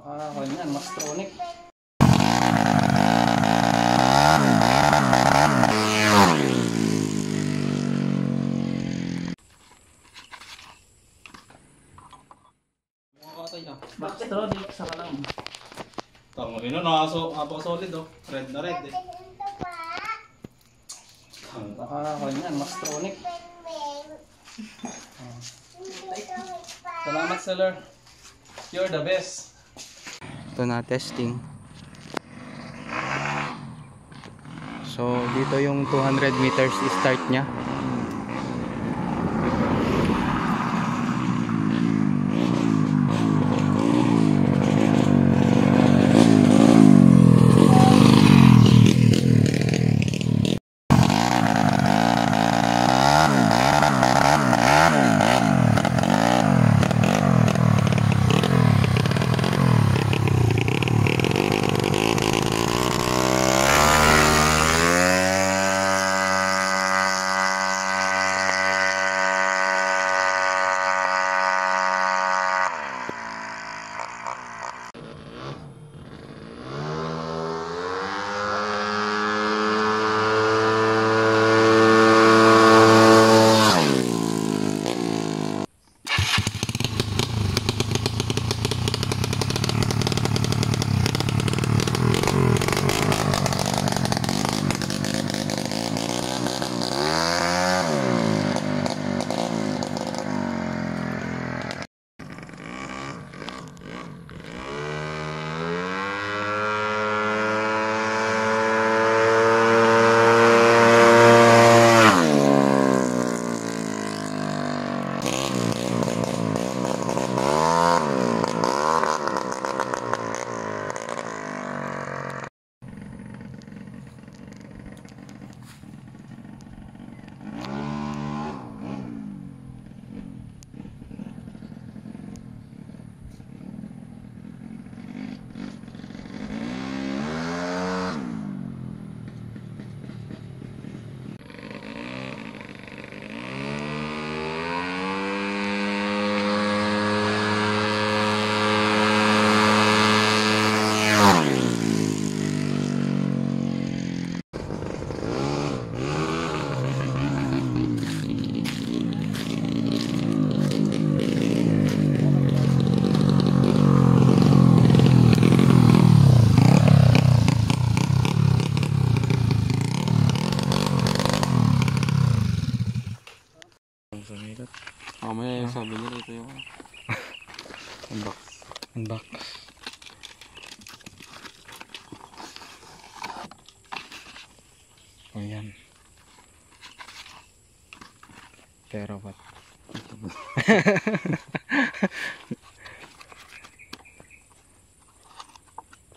Kanyan, Maxtronic. Maxtronic sa kalam. Tama rin no, napaka-solid oh. Red na red eh. Kanyan, Maxtronic. Salamat seller. You're the best. Ito na testing. So dito yung 200 meters start nya. Mamaya yung sabi niya dito yung Unbox. O yan. Terawatt.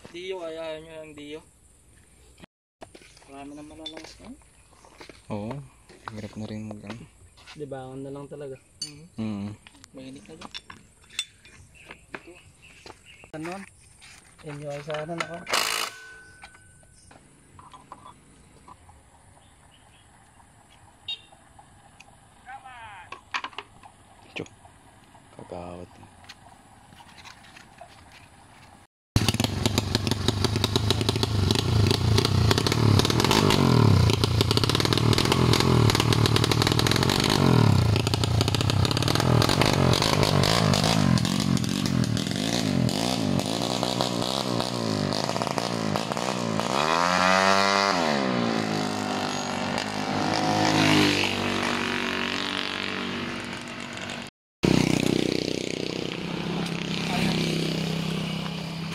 Dio, ayaw nyo yung Dio. Marami na malalakas na. Oo. Hirap na rin mag-ano. Di ba? Ano na lang talaga. Mainit na dyan. Ito. Ganon. Enjoy sana ako. Kagawad.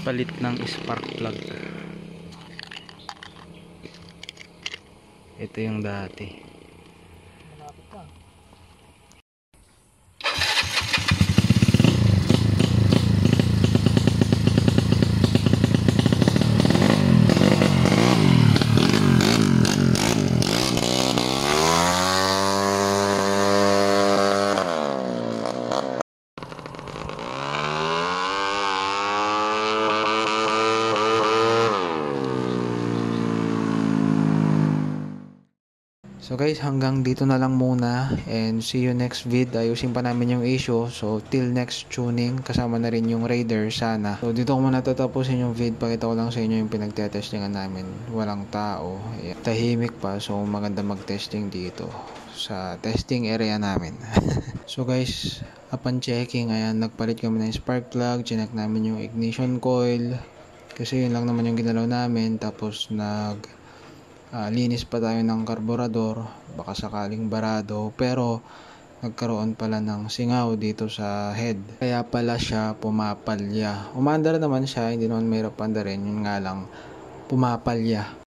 Palit ng spark plug. Ito yung dati. Malapit pa. So guys, hanggang dito na lang muna and see you next vid. Ayusin pa namin yung issue. So till next tuning, kasama na rin yung Raider sana. So dito ko muna tatapusin yung vid. Pakita ko lang sa inyo yung pinagtetestingan namin. Walang tao. Ayan. Tahimik pa. So maganda mag-testing dito sa testing area namin. So guys, upon checking, ayan, nagpalit kami ng spark plug. Chinek namin yung ignition coil. Kasi yun lang naman yung ginalaw namin. Tapos linis pa tayo ng karburador, baka sakaling barado, pero nagkaroon pala ng singaw dito sa head, kaya pala siya pumapalya. Umandar naman siya, hindi naman mahirap andarin, yun nga lang pumapalya.